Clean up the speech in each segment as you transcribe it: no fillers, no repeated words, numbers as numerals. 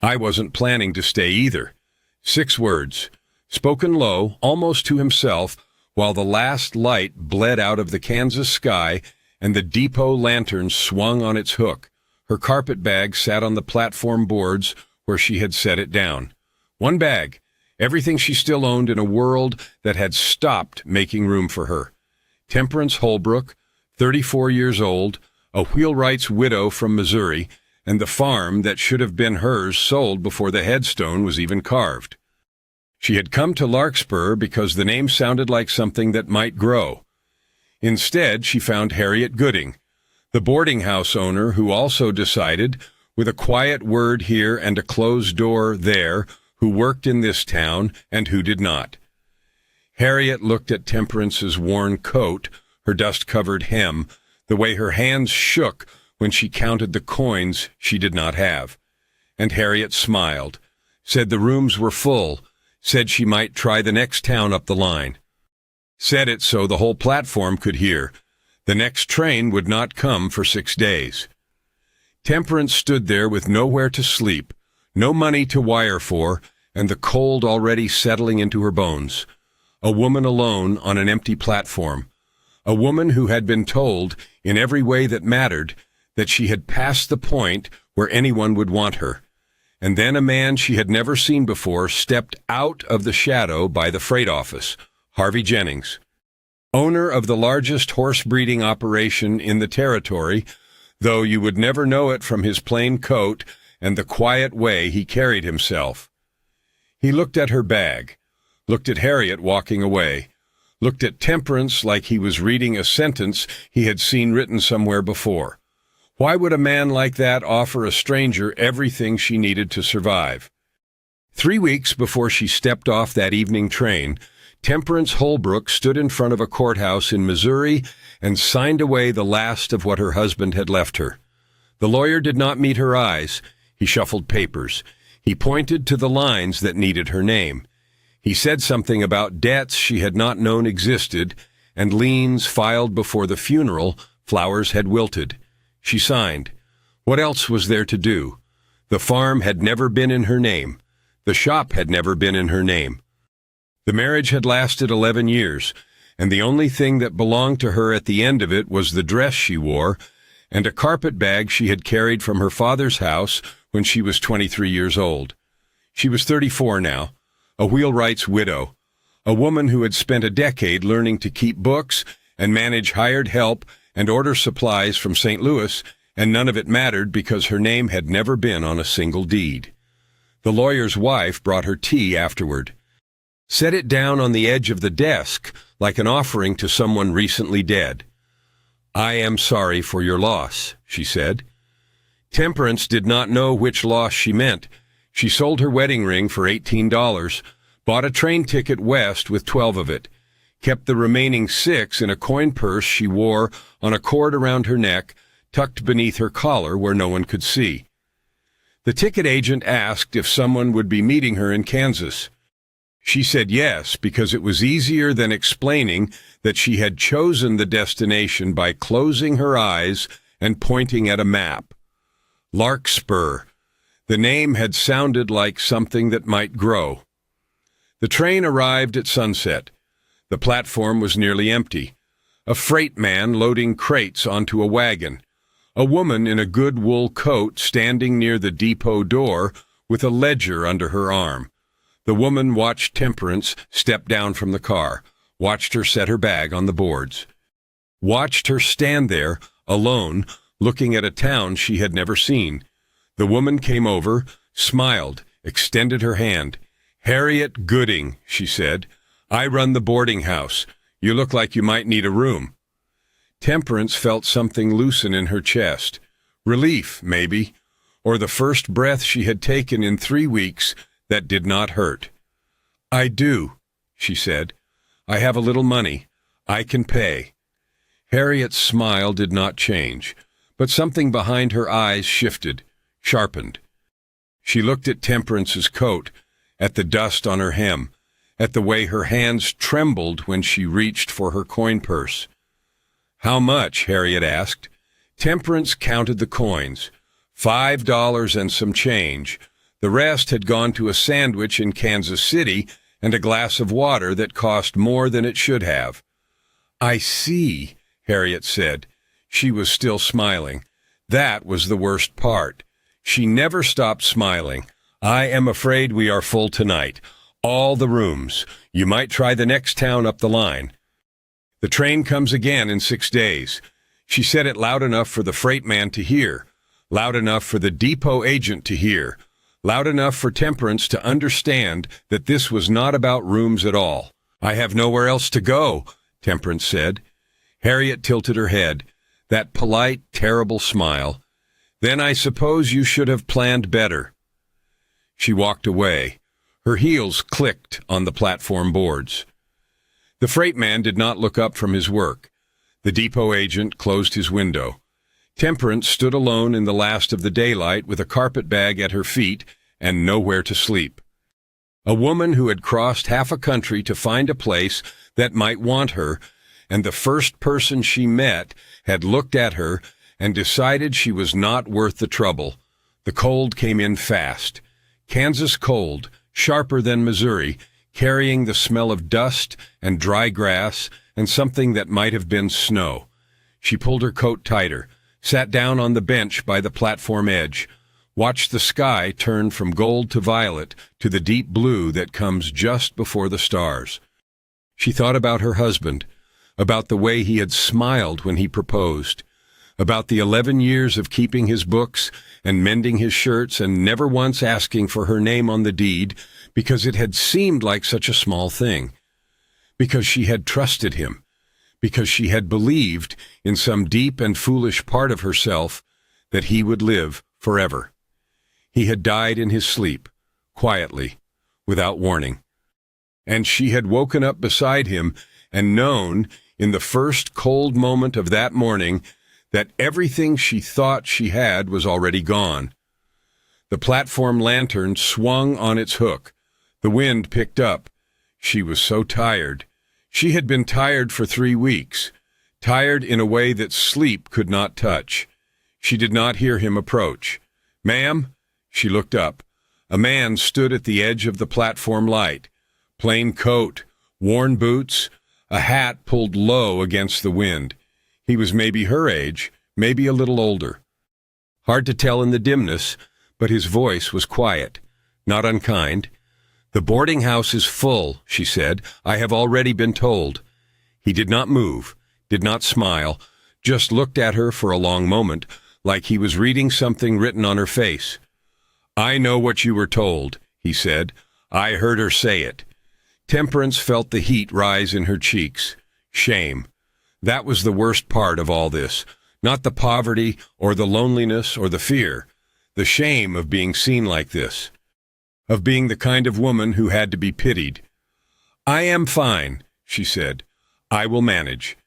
I wasn't planning to stay either. 6 words, spoken low, almost to himself, while the last light bled out of the Kansas sky and the depot lantern swung on its hook. Her carpetbag sat on the platform boards where she had set it down. 1 bag, everything she still owned in a world that had stopped making room for her. Temperance Holbrook, 34 years old, a wheelwright's widow from Missouri, and the farm that should have been hers sold before the headstone was even carved. She had come to Larkspur because the name sounded like something that might grow. Instead, she found Harriet Gooding, the boarding house owner who also decided, with a quiet word here and a closed door there, who worked in this town and who did not. Harriet looked at Temperance's worn coat, her dust-covered hem, the way her hands shook when she counted the coins she did not have. And Harriet smiled, said the rooms were full, said she might try the next town up the line. Said it so the whole platform could hear. The next train would not come for 6 days. Temperance stood there with nowhere to sleep, no money to wire for, and the cold already settling into her bones. A woman alone on an empty platform. A woman who had been told, in every way that mattered, that she had passed the point where anyone would want her. And then a man she had never seen before stepped out of the shadow by the freight office, Harvey Jennings, owner of the largest horse breeding operation in the territory, though you would never know it from his plain coat and the quiet way he carried himself. He looked at her bag, looked at Harriet walking away, looked at Temperance like he was reading a sentence he had seen written somewhere before. Why would a man like that offer a stranger everything she needed to survive? 3 weeks before she stepped off that evening train, Temperance Holbrook stood in front of a courthouse in Missouri and signed away the last of what her husband had left her. The lawyer did not meet her eyes. He shuffled papers. He pointed to the lines that needed her name. He said something about debts she had not known existed and liens filed before the funeral flowers had wilted. She signed. What else was there to do? The farm had never been in her name. The shop had never been in her name. The marriage had lasted 11 years, and the only thing that belonged to her at the end of it was the dress she wore and a carpetbag she had carried from her father's house when she was 23 years old. She was 34 now, a wheelwright's widow, a woman who had spent a decade learning to keep books and manage hired help and order supplies from St. Louis, and none of it mattered because her name had never been on a single deed. The lawyer's wife brought her tea afterward. Set it down on the edge of the desk like an offering to someone recently dead. "I am sorry for your loss," she said. Temperance did not know which loss she meant. She sold her wedding ring for $18, bought a train ticket west with 12 of it, kept the remaining 6 in a coin purse she wore on a cord around her neck, tucked beneath her collar where no one could see. The ticket agent asked if someone would be meeting her in Kansas. She said yes, because it was easier than explaining that she had chosen the destination by closing her eyes and pointing at a map. Larkspur. The name had sounded like something that might grow. The train arrived at sunset. The platform was nearly empty. A freight man loading crates onto a wagon. A woman in a good wool coat standing near the depot door with a ledger under her arm. The woman watched Temperance step down from the car, watched her set her bag on the boards, watched her stand there, alone, looking at a town she had never seen. The woman came over, smiled, extended her hand. "Harriet Gooding," she said. "I run the boarding house. You look like you might need a room." Temperance felt something loosen in her chest. Relief, maybe, or the first breath she had taken in 3 weeks that did not hurt. "I do," she said. "I have a little money. I can pay." Harriet's smile did not change, but something behind her eyes shifted, sharpened. She looked at Temperance's coat, at the dust on her hem, at the way her hands trembled when she reached for her coin purse. "How much?" Harriet asked. Temperance counted the coins. $5 and some change, The rest had gone to a sandwich in Kansas City and a glass of water that cost more than it should have. "I see," Harriet said. She was still smiling. That was the worst part. She never stopped smiling. "I am afraid we are full tonight. All the rooms. You might try the next town up the line. The train comes again in 6 days." She said it loud enough for the freight man to hear, loud enough for the depot agent to hear, loud enough for Temperance to understand that this was not about rooms at all. "I have nowhere else to go," Temperance said. Harriet tilted her head, that polite, terrible smile. "Then I suppose you should have planned better." She walked away. Her heels clicked on the platform boards. The freight man did not look up from his work. The depot agent closed his window. Temperance stood alone in the last of the daylight with a carpetbag at her feet and nowhere to sleep. A woman who had crossed half a country to find a place that might want her, and the first person she met had looked at her and decided she was not worth the trouble. The cold came in fast. Kansas cold, sharper than Missouri, carrying the smell of dust and dry grass and something that might have been snow. She pulled her coat tighter, sat down on the bench by the platform edge, watched the sky turn from gold to violet to the deep blue that comes just before the stars. She thought about her husband, about the way he had smiled when he proposed, about the 11 years of keeping his books and mending his shirts and never once asking for her name on the deed because it had seemed like such a small thing, because she had trusted him, because she had believed in some deep and foolish part of herself that he would live forever. He had died in his sleep, quietly, without warning. And she had woken up beside him and known, in the first cold moment of that morning, that everything she thought she had was already gone. The platform lantern swung on its hook. The wind picked up. She was so tired. She had been tired for 3 weeks, tired in a way that sleep could not touch. She did not hear him approach. "Ma'am?" She looked up. A man stood at the edge of the platform light. Plain coat, worn boots, a hat pulled low against the wind. He was maybe her age, maybe a little older. Hard to tell in the dimness, but his voice was quiet, not unkind. "The boarding house is full," she said. "I have already been told." He did not move, did not smile, just looked at her for a long moment, like he was reading something written on her face. "I know what you were told," he said. "I heard her say it." Temperance felt the heat rise in her cheeks. Shame. That was the worst part of all this. Not the poverty or the loneliness or the fear. The shame of being seen like this. Of being the kind of woman who had to be pitied. "I am fine," she said. "I will manage."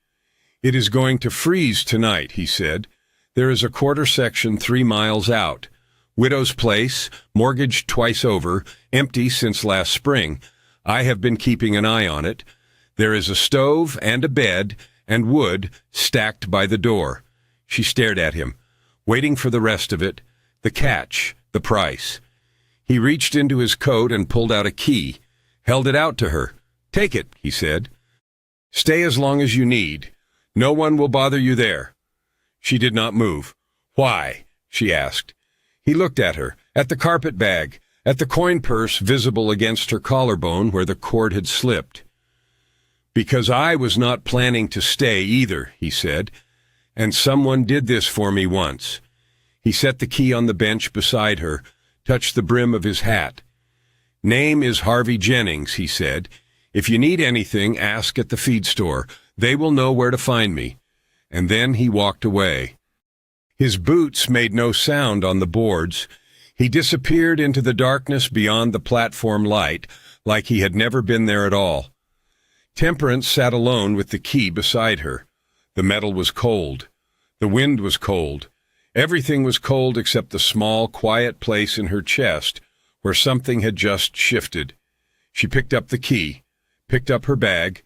"It is going to freeze tonight," he said. "There is a quarter section 3 miles out. Widow's place, mortgaged twice over, empty since last spring. I have been keeping an eye on it. There is a stove and a bed and wood stacked by the door." She stared at him, waiting for the rest of it, the catch, the price. He reached into his coat and pulled out a key, held it out to her. "Take it," he said. "Stay as long as you need. No one will bother you there." She did not move. "Why?" she asked. He looked at her, at the carpetbag, at the coin purse visible against her collarbone where the cord had slipped. "Because I was not planning to stay either," he said, "and someone did this for me once." He set the key on the bench beside her, touched the brim of his hat. "Name is Harvey Jennings," he said. "If you need anything, ask at the feed store. They will know where to find me." And then he walked away. His boots made no sound on the boards. He disappeared into the darkness beyond the platform light, like he had never been there at all. Temperance sat alone with the key beside her. The metal was cold. The wind was cold. Everything was cold except the small, quiet place in her chest where something had just shifted. She picked up the key, picked up her bag,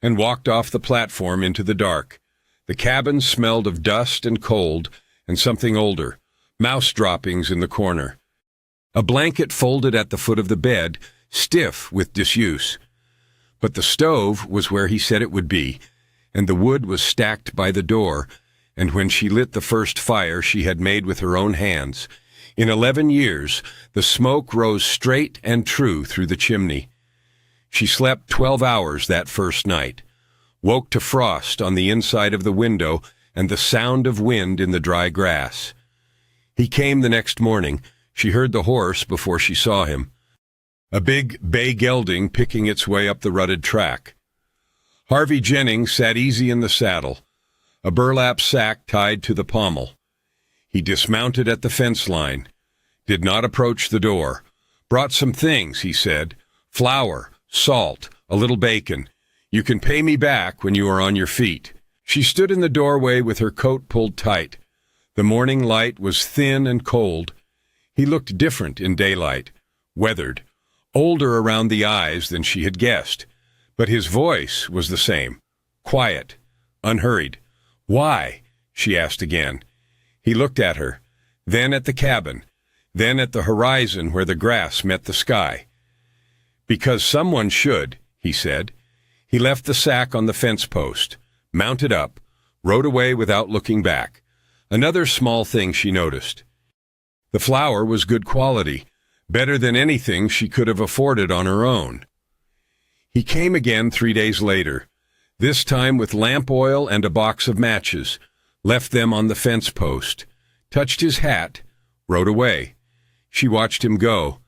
and walked off the platform into the dark. The cabin smelled of dust and cold and something older, mouse droppings in the corner. A blanket folded at the foot of the bed, stiff with disuse. But the stove was where he said it would be, and the wood was stacked by the door, and when she lit the first fire she had made with her own hands, in 11 years, the smoke rose straight and true through the chimney. She slept 12 hours that first night, woke to frost on the inside of the window and the sound of wind in the dry grass. He came the next morning. She heard the horse before she saw him. A big bay gelding picking its way up the rutted track. Harvey Jennings sat easy in the saddle, a burlap sack tied to the pommel. He dismounted at the fence line, did not approach the door. Brought some things, he said. Flour, salt, a little bacon. You can pay me back when you are on your feet. She stood in the doorway with her coat pulled tight. The morning light was thin and cold. He looked different in daylight, weathered, older around the eyes than she had guessed. But his voice was the same, quiet, unhurried. "Why?" she asked again. He looked at her, then at the cabin, then at the horizon where the grass met the sky. "Because someone should," he said. He left the sack on the fence post, mounted up, rode away without looking back. Another small thing she noticed. The flour was good quality, better than anything she could have afforded on her own. He came again 3 days later, this time with lamp oil and a box of matches, left them on the fence post, touched his hat, rode away. She watched him go.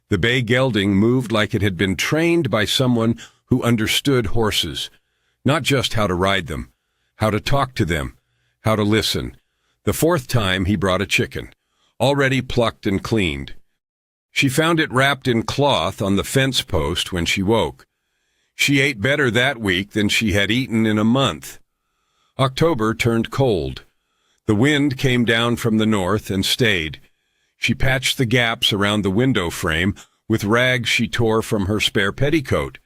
The bay gelding moved like it had been trained by someone who understood horses, not just how to ride them, how to talk to them, how to listen. The fourth time he brought a chicken, already plucked and cleaned. She found it wrapped in cloth on the fence post when she woke. She ate better that week than she had eaten in a month. October turned cold. The wind came down from the north and stayed. She patched the gaps around the window frame with rags she tore from her spare petticoat,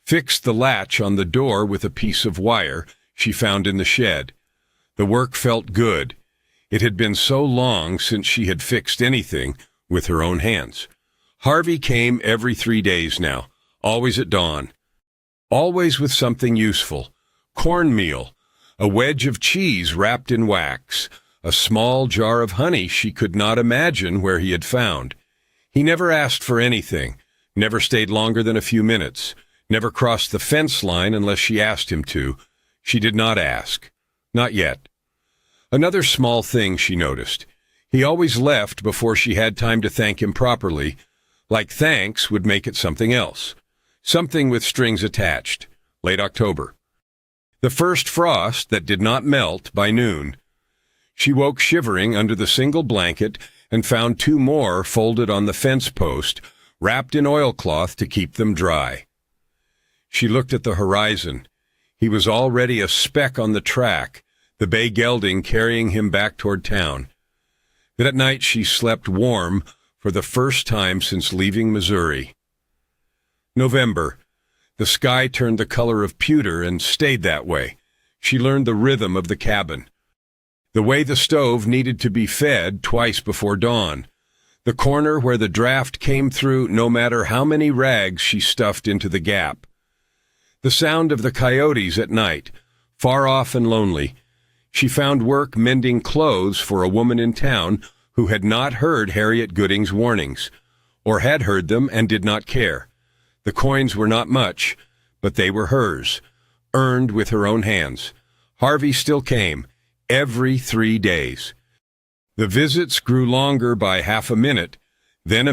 fixed the latch on the door with a piece of wire she found in the shed. The work felt good. It had been so long since she had fixed anything with her own hands. Harvey came every 3 days now, always at dawn. Always with something useful. Cornmeal, a wedge of cheese wrapped in wax, a small jar of honey she could not imagine where he had found. He never asked for anything, never stayed longer than a few minutes, never crossed the fence line unless she asked him to. She did not ask. Not yet. Another small thing she noticed. He always left before she had time to thank him properly, like thanks would make it something else. Something with strings attached. Late October. The first frost that did not melt by noon. She woke shivering under the single blanket and found 2 more folded on the fence post, wrapped in oilcloth to keep them dry. She looked at the horizon. He was already a speck on the track, the bay gelding carrying him back toward town. That night she slept warm for the first time since leaving Missouri. November. The sky turned the color of pewter and stayed that way. She learned the rhythm of the cabin. The way the stove needed to be fed twice before dawn. The corner where the draft came through no matter how many rags she stuffed into the gap. The sound of the coyotes at night, far off and lonely. She found work mending clothes for a woman in town who had not heard Harriet Gooding's warnings, or had heard them and did not care. The coins were not much, but they were hers, earned with her own hands. Harvey still came, every 3 days. The visits grew longer by half a minute, then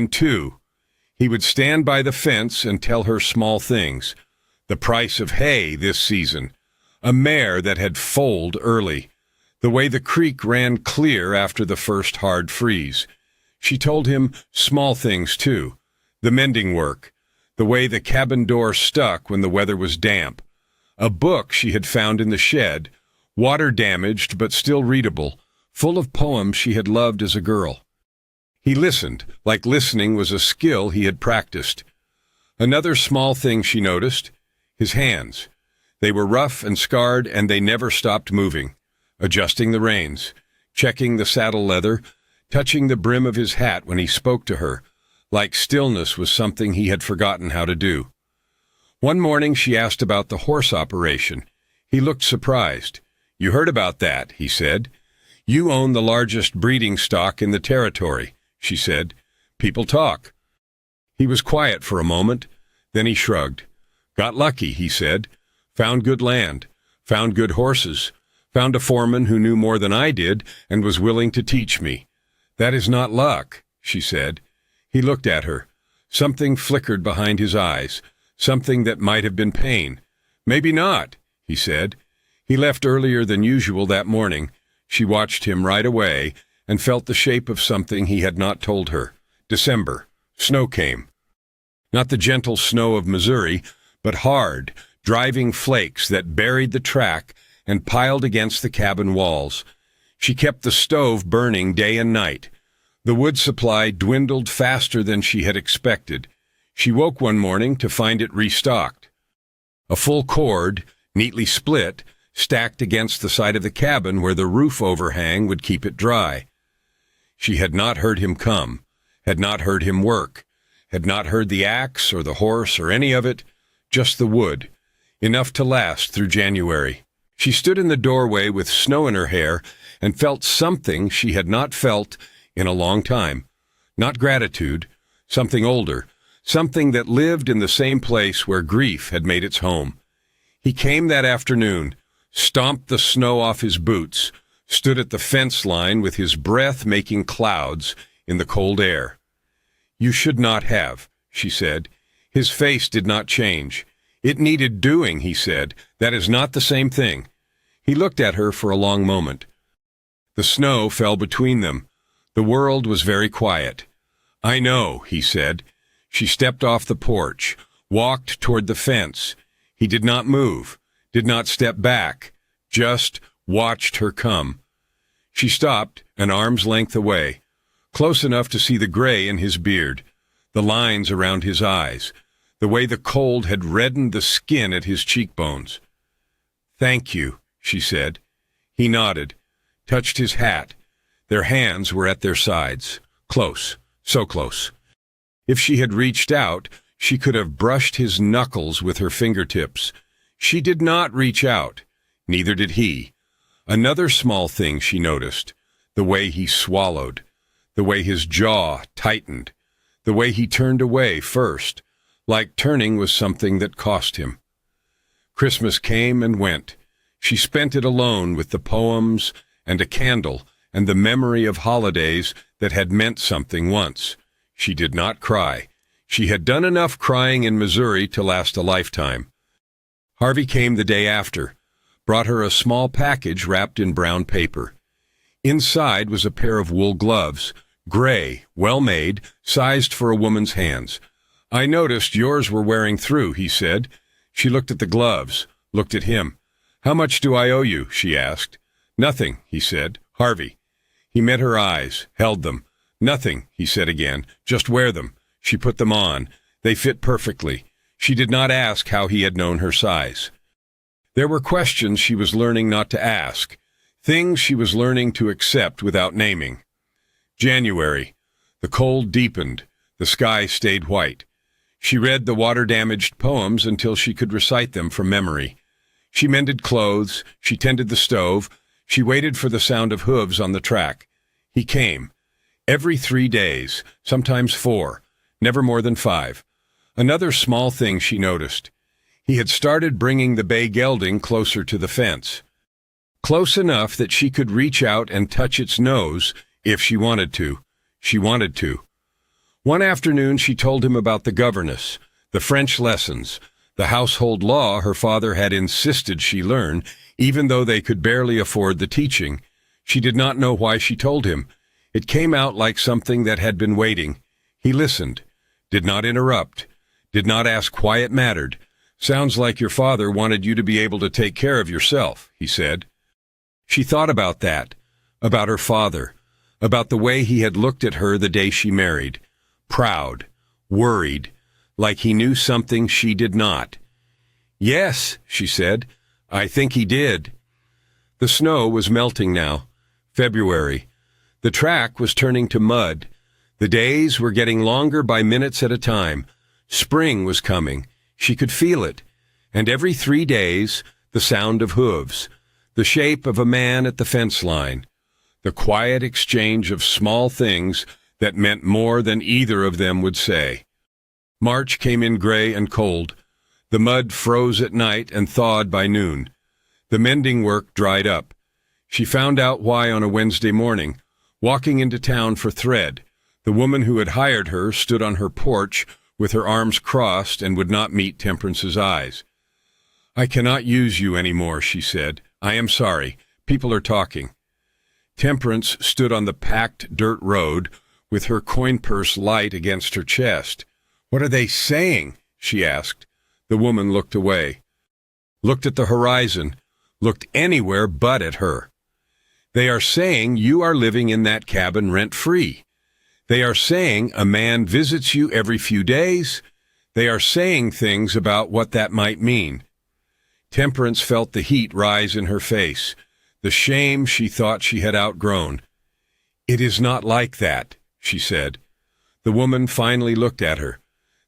2. He would stand by the fence and tell her small things. The price of hay this season, a mare that had foaled early, the way the creek ran clear after the first hard freeze. She told him small things, too. The mending work, the way the cabin door stuck when the weather was damp, a book she had found in the shed, water-damaged but still readable, full of poems she had loved as a girl. He listened, like listening was a skill he had practiced. Another small thing she noticed, his hands. They were rough and scarred, and they never stopped moving, adjusting the reins, checking the saddle leather, touching the brim of his hat when he spoke to her, like stillness was something he had forgotten how to do. One morning she asked about the horse operation. He looked surprised. "You heard about that," he said. "You own the largest breeding stock in the territory," she said. "People talk." He was quiet for a moment. Then he shrugged. "Got lucky," he said. "Found good land. Found good horses. Found a foreman who knew more than I did and was willing to teach me." "That is not luck," she said. He looked at her. Something flickered behind his eyes, something that might have been pain. "Maybe not," he said. He left earlier than usual that morning. She watched him right away and felt the shape of something he had not told her. December. Snow came. Not the gentle snow of Missouri, but hard, driving flakes that buried the track and piled against the cabin walls. She kept the stove burning day and night. The wood supply dwindled faster than she had expected. She woke one morning to find it restocked. A full cord, neatly split, stacked against the side of the cabin where the roof overhang would keep it dry. She had not heard him come, had not heard him work, had not heard the axe or the horse or any of it, just the wood, enough to last through January. She stood in the doorway with snow in her hair and felt something she had not felt in a long time. Not gratitude, something older, something that lived in the same place where grief had made its home. He came that afternoon, stomped the snow off his boots, stood at the fence line with his breath making clouds in the cold air. "You should not have," she said. His face did not change. "It needed doing," he said. "That is not the same thing." He looked at her for a long moment. The snow fell between them. The world was very quiet. "I know," he said. She stepped off the porch, walked toward the fence. He did not move, did not step back, just watched her come. She stopped an arm's length away, close enough to see the gray in his beard, the lines around his eyes, the way the cold had reddened the skin at his cheekbones. "Thank you," she said. He nodded, touched his hat. Their hands were at their sides, close, so close. If she had reached out, she could have brushed his knuckles with her fingertips. She did not reach out. Neither did he. Another small thing she noticed, the way he swallowed, the way his jaw tightened, the way he turned away first, like turning was something that cost him. Christmas came and went. She spent it alone with the poems and a candle and the memory of holidays that had meant something once. She did not cry. She had done enough crying in Missouri to last a lifetime. Harvey came the day after, brought her a small package wrapped in brown paper. Inside was a pair of wool gloves, gray, well-made, sized for a woman's hands. "I noticed yours were wearing through," he said. She looked at the gloves, looked at him. "How much do I owe you?" she asked. "Nothing," he said. "Harvey." He met her eyes, held them. "Nothing," he said again. "Just wear them." She put them on. They fit perfectly. She did not ask how he had known her size. There were questions she was learning not to ask, things she was learning to accept without naming. January. The cold deepened. The sky stayed white. She read the water-damaged poems until she could recite them from memory. She mended clothes. She tended the stove. She waited for the sound of hooves on the track. He came. Every 3 days, sometimes 4, never more than 5. Another small thing she noticed. He had started bringing the bay gelding closer to the fence. Close enough that she could reach out and touch its nose if she wanted to. She wanted to. One afternoon she told him about the governess, the French lessons, the household law her father had insisted she learn, even though they could barely afford the teaching. She did not know why she told him. It came out like something that had been waiting. He listened, did not interrupt, did not ask why it mattered. "Sounds like your father wanted you to be able to take care of yourself," he said. She thought about that, about her father, about the way he had looked at her the day she married. Proud, worried, like he knew something she did not. "Yes," she said, "I think he did." The snow was melting now. February. The track was turning to mud. The days were getting longer by minutes at a time. Spring was coming. She could feel it. And every 3 days, the sound of hooves, the shape of a man at the fence line, the quiet exchange of small things that meant more than either of them would say. March came in gray and cold. The mud froze at night and thawed by noon. The mending work dried up. She found out why on a Wednesday morning. Walking into town for thread, the woman who had hired her stood on her porch with her arms crossed and would not meet Temperance's eyes. "I cannot use you any more," she said. "I am sorry. People are talking." Temperance stood on the packed dirt road with her coin purse light against her chest. "What are they saying?" she asked. The woman looked away, looked at the horizon, looked anywhere but at her. "They are saying you are living in that cabin rent-free. They are saying a man visits you every few days. They are saying things about what that might mean." Temperance felt the heat rise in her face, the shame she thought she had outgrown. "It is not like that," she said. The woman finally looked at her.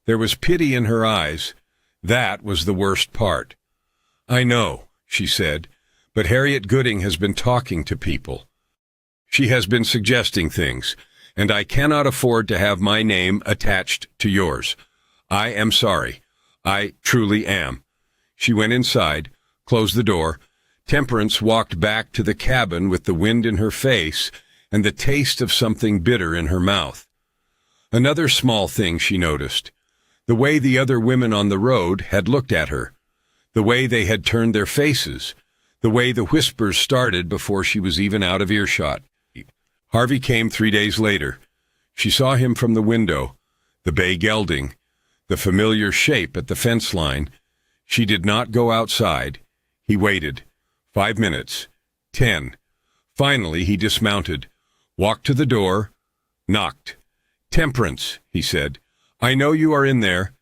There was pity in her eyes. That was the worst part. "I know," she said, "but Harriet Gooding has been talking to people. She has been suggesting things, and I cannot afford to have my name attached to yours. I am sorry. I truly am." She went inside, closed the door. Temperance walked back to the cabin with the wind in her face and the taste of something bitter in her mouth. Another small thing she noticed: the way the other women on the road had looked at her, the way they had turned their faces, the way the whispers started before she was even out of earshot. Harvey came 3 days later. She saw him from the window, the bay gelding, the familiar shape at the fence line. She did not go outside. He waited. 5 minutes. 10. Finally, he dismounted, walked to the door, knocked. "Temperance," he said, "I know you are in there."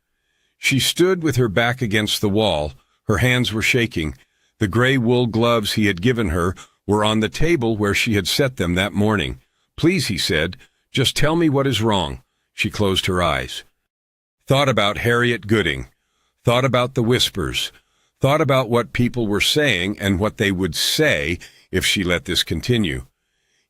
She stood with her back against the wall. Her hands were shaking. The gray wool gloves he had given her were on the table where she had set them that morning. "Please," he said, "just tell me what is wrong." She closed her eyes. Thought about Harriet Gooding. Thought about the whispers. Thought about what people were saying and what they would say if she let this continue.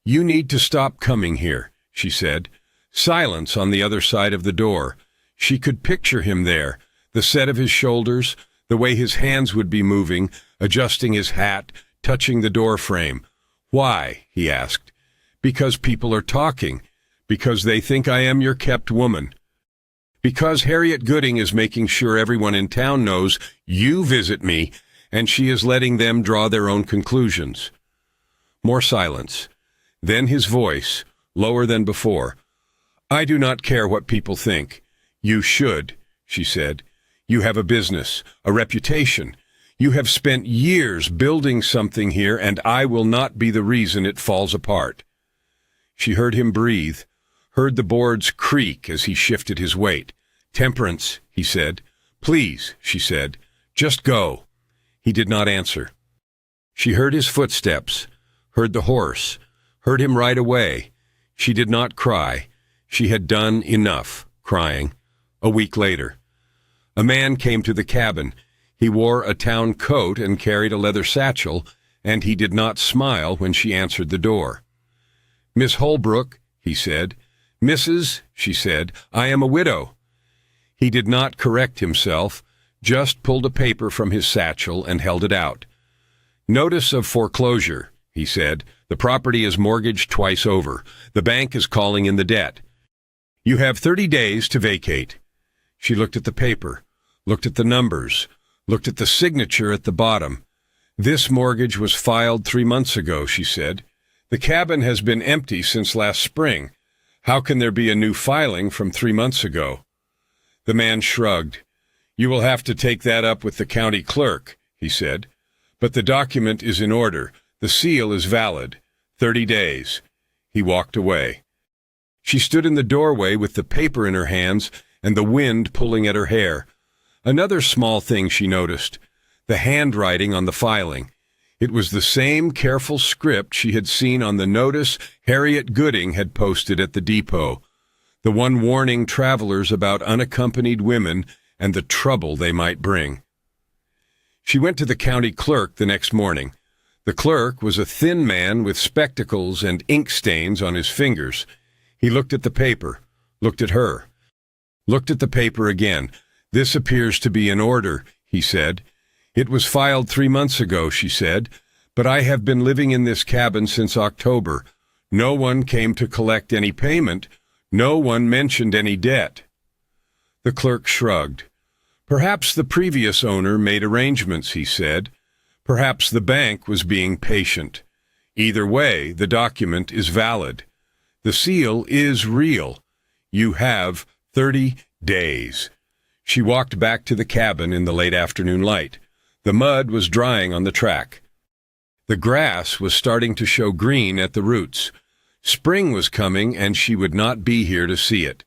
"You need to stop coming here," she said. Silence on the other side of the door. She could picture him there, the set of his shoulders, the way his hands would be moving, adjusting his hat, touching the door frame. "Why?" he asked. "Because people are talking. Because they think I am your kept woman. Because Harriet Gooding is making sure everyone in town knows you visit me, and she is letting them draw their own conclusions." More silence. Then his voice, lower than before. "I do not care what people think. You should," she said. "You have a business, a reputation. You have spent years building something here, and I will not be the reason it falls apart." She heard him breathe, heard the boards creak as he shifted his weight. "Temperance," he said. "Please," she said, "just go." He did not answer. She heard his footsteps, heard the horse, heard him ride away. She did not cry. She had done enough crying. A week later, a man came to the cabin. He wore a town coat and carried a leather satchel, and he did not smile when she answered the door. "Miss Holbrook," he said. "Mrs.," she said, "I am a widow." He did not correct himself, just pulled a paper from his satchel and held it out. "Notice of foreclosure," he said. "The property is mortgaged twice over. The bank is calling in the debt. You have 30 days to vacate." She looked at the paper, looked at the numbers, looked at the signature at the bottom. "This mortgage was filed 3 months ago," she said. "The cabin has been empty since last spring. How can there be a new filing from 3 months ago?" The man shrugged. "You will have to take that up with the county clerk," he said. "But the document is in order. The seal is valid. 30 days. He walked away. She stood in the doorway with the paper in her hands and the wind pulling at her hair. Another small thing she noticed: the handwriting on the filing. It was the same careful script she had seen on the notice Harriet Gooding had posted at the depot, the one warning travelers about unaccompanied women and the trouble they might bring. She went to the county clerk the next morning. The clerk was a thin man with spectacles and ink stains on his fingers. He looked at the paper, looked at her, looked at the paper again. "This appears to be in order," he said. "It was filed 3 months ago," she said, "but I have been living in this cabin since October. No one came to collect any payment. No one mentioned any debt." The clerk shrugged. "Perhaps the previous owner made arrangements," he said. "Perhaps the bank was being patient. Either way, the document is valid. The seal is real. You have 30 days. She walked back to the cabin in the late afternoon light. The mud was drying on the track. The grass was starting to show green at the roots. Spring was coming, and she would not be here to see it.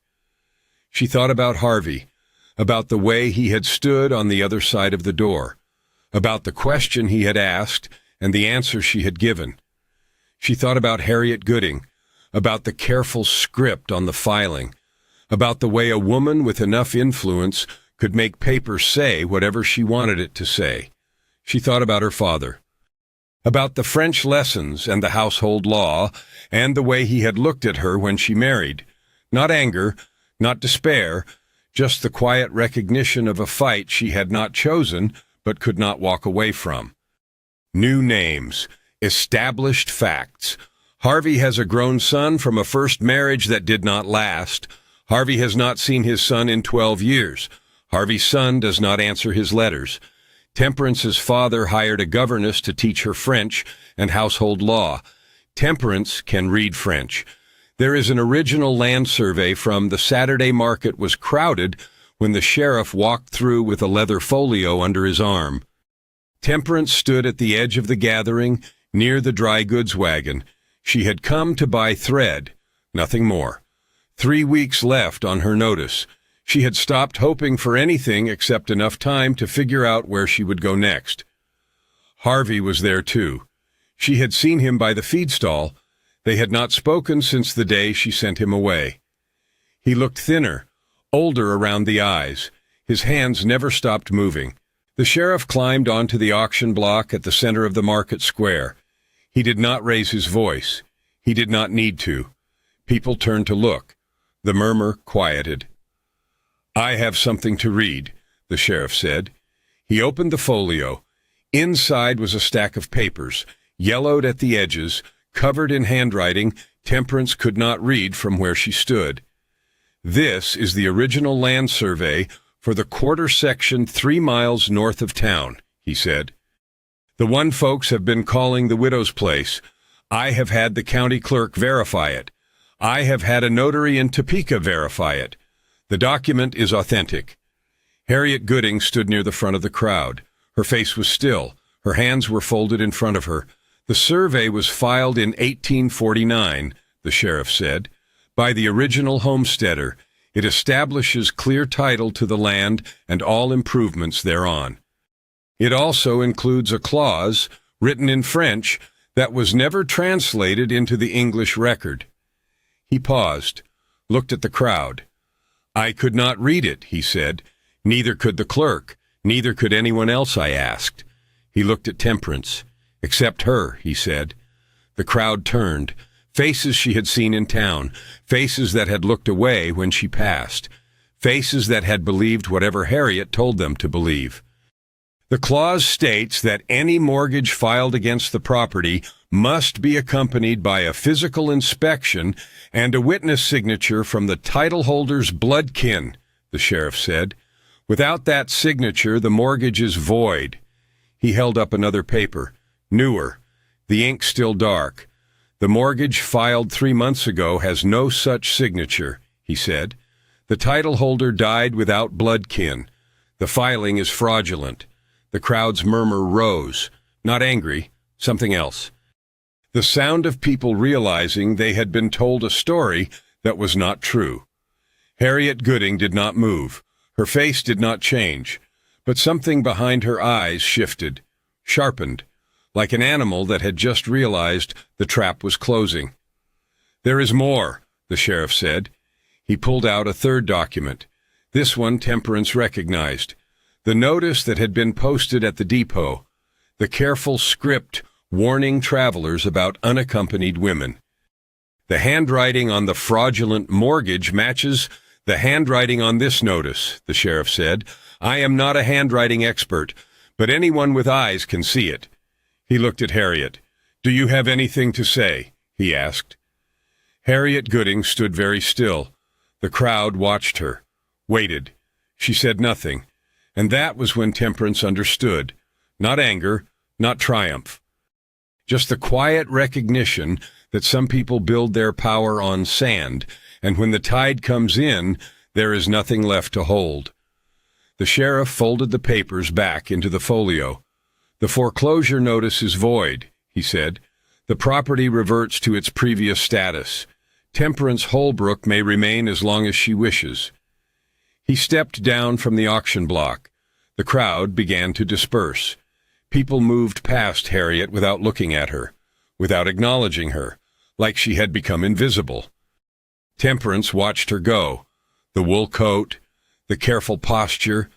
She thought about Harvey, about the way he had stood on the other side of the door, about the question he had asked and the answer she had given. She thought about Harriet Gooding, about the careful script on the filing, about the way a woman with enough influence could make paper say whatever she wanted it to say. She thought about her father, about the French lessons and the household law, and the way he had looked at her when she married. Not anger, not despair, just the quiet recognition of a fight she had not chosen but could not walk away from. New names, established facts. Harvey has a grown son from a first marriage that did not last. Harvey has not seen his son in 12 years. Harvey's son does not answer his letters. Temperance's father hired a governess to teach her French and household law. Temperance can read French. There is an original land survey from the Saturday market was crowded when the sheriff walked through with a leather folio under his arm. Temperance stood at the edge of the gathering, near the dry goods wagon. She had come to buy thread, nothing more. 3 weeks left on her notice. She had stopped hoping for anything except enough time to figure out where she would go next. Harvey was there too. She had seen him by the feed stall. They had not spoken since the day she sent him away. He looked thinner, older around the eyes. His hands never stopped moving. The sheriff climbed onto the auction block at the center of the market square. He did not raise his voice. He did not need to. People turned to look. The murmur quieted. "I have something to read," the sheriff said. He opened the folio. Inside was a stack of papers, yellowed at the edges, covered in handwriting Temperance could not read from where she stood. "This is the original land survey for the quarter section 3 miles north of town," he said. "The one folks have been calling the widow's place. I have had the county clerk verify it. I have had a notary in Topeka verify it. The document is authentic." Harriet Gooding stood near the front of the crowd. Her face was still. Her hands were folded in front of her. "The survey was filed in 1849, the sheriff said, by the original homesteader. It establishes clear title to the land and all improvements thereon. It also includes a clause, written in French, that was never translated into the English record." He paused, looked at the crowd. "I could not read it," he said. "Neither could the clerk. Neither could anyone else I asked." He looked at Temperance. "Except her," he said. The crowd turned. Faces she had seen in town. Faces that had looked away when she passed. Faces that had believed whatever Harriet told them to believe. The clause states that any mortgage filed against the property must be accompanied by a physical inspection and a witness signature from the title holder's blood kin, the sheriff said. "Without that signature, the mortgage is void." He held up another paper, newer, the ink still dark. "The mortgage filed 3 months ago has no such signature," he said. "The title holder died without blood kin. The filing is fraudulent." The crowd's murmur rose, not angry, something else. The sound of people realizing they had been told a story that was not true. Harriet Gooding did not move. Her face did not change, but something behind her eyes shifted, sharpened, like an animal that had just realized the trap was closing. "There is more," the sheriff said. He pulled out a third document. This one Temperance recognized. The notice that had been posted at the depot. The careful script warning travelers about unaccompanied women. "The handwriting on the fraudulent mortgage matches the handwriting on this notice," the sheriff said. "I am not a handwriting expert, but anyone with eyes can see it." He looked at Harriet. "Do you have anything to say?" he asked. Harriet Gooding stood very still. The crowd watched her, waited. She said nothing, and that was when Temperance understood. Not anger, not triumph. Just the quiet recognition that some people build their power on sand, and when the tide comes in, there is nothing left to hold. The sheriff folded the papers back into the folio. "The foreclosure notice is void," he said. "The property reverts to its previous status. Temperance Holbrook may remain as long as she wishes." He stepped down from the auction block. The crowd began to disperse. People moved past Harriet without looking at her, without acknowledging her, like she had become invisible. Temperance watched her go. The wool coat, the careful posture,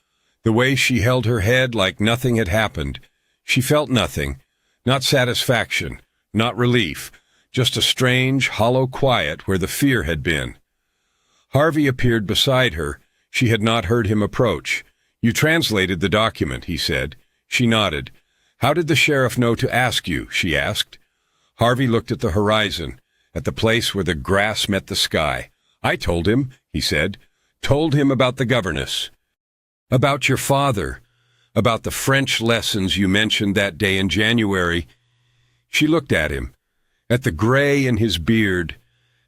the way she held her head like nothing had happened. She felt nothing, not satisfaction, not relief, just a strange, hollow quiet where the fear had been. Harvey appeared beside her. She had not heard him approach. "You translated the document," he said. She nodded. "How did the sheriff know to ask you?" she asked. Harvey looked at the horizon, at the place where the grass met the sky. "I told him," he said. "Told him about the governess. About your father. About the French lessons you mentioned that day in January." She looked at him, at the gray in his beard,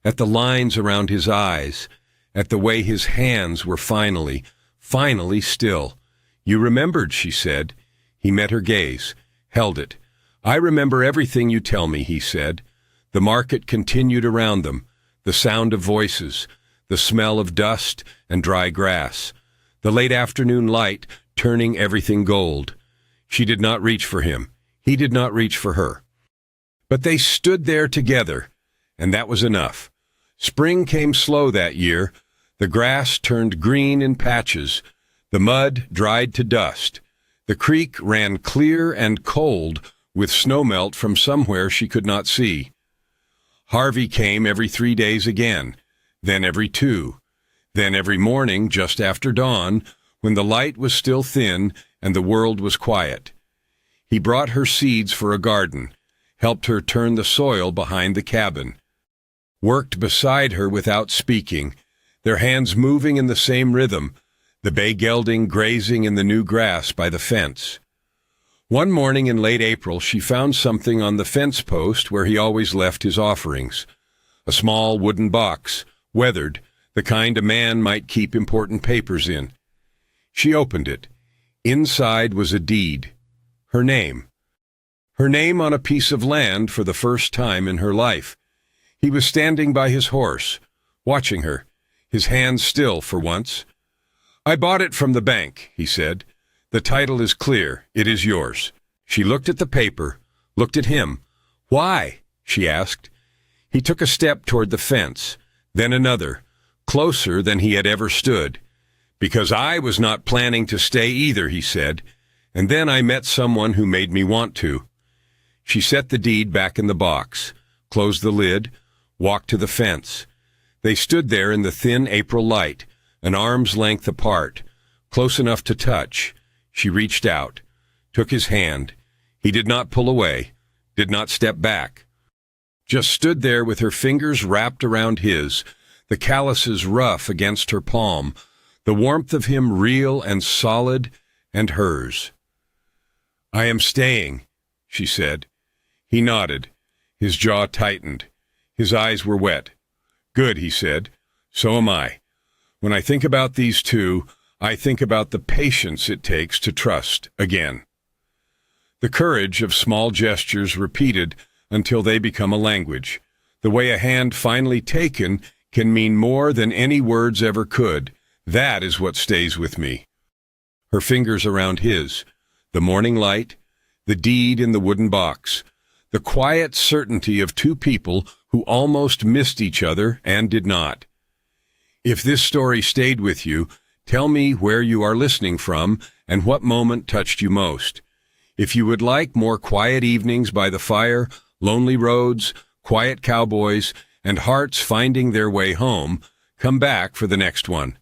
at the lines around his eyes, at the way his hands were finally still. "You remembered," she said. He met her gaze, held it. "I remember everything you tell me," he said. The market continued around them, the sound of voices, the smell of dust and dry grass, the late afternoon light turning everything gold. She did not reach for him. He did not reach for her. But they stood there together, and that was enough. Spring came slow that year. The grass turned green in patches. The mud dried to dust. The creek ran clear and cold with snowmelt from somewhere she could not see. Harvey came every 3 days again, then every 2, then every morning just after dawn, when the light was still thin and the world was quiet. He brought her seeds for a garden, helped her turn the soil behind the cabin, worked beside her without speaking, their hands moving in the same rhythm, the bay gelding grazing in the new grass by the fence. One morning in late April, she found something on the fence post where he always left his offerings. A small wooden box, weathered, the kind a man might keep important papers in. She opened it. Inside was a deed. Her name. Her name on a piece of land for the first time in her life. He was standing by his horse, watching her, his hands still for once. "I bought it from the bank," he said. "The title is clear. It is yours." She looked at the paper, looked at him. "Why?" she asked. He took a step toward the fence, then another, closer than he had ever stood. "Because I was not planning to stay either," he said, "and then I met someone who made me want to." She set the deed back in the box, closed the lid, walked to the fence. They stood there in the thin April light, an arm's length apart, close enough to touch. She reached out, took his hand. He did not pull away, did not step back. Just stood there with her fingers wrapped around his, the calluses rough against her palm, the warmth of him real and solid and hers. "I am staying," she said. He nodded. His jaw tightened. His eyes were wet. "Good," he said. "So am I. When I think about these two, I think about the patience it takes to trust again." The courage of small gestures repeated until they become a language. The way a hand finally taken can mean more than any words ever could. That is what stays with me. Her fingers around his, the morning light, the deed in the wooden box, the quiet certainty of two people who almost missed each other and did not. If this story stayed with you, tell me where you are listening from and what moment touched you most. If you would like more quiet evenings by the fire, lonely roads, quiet cowboys, and hearts finding their way home, come back for the next one.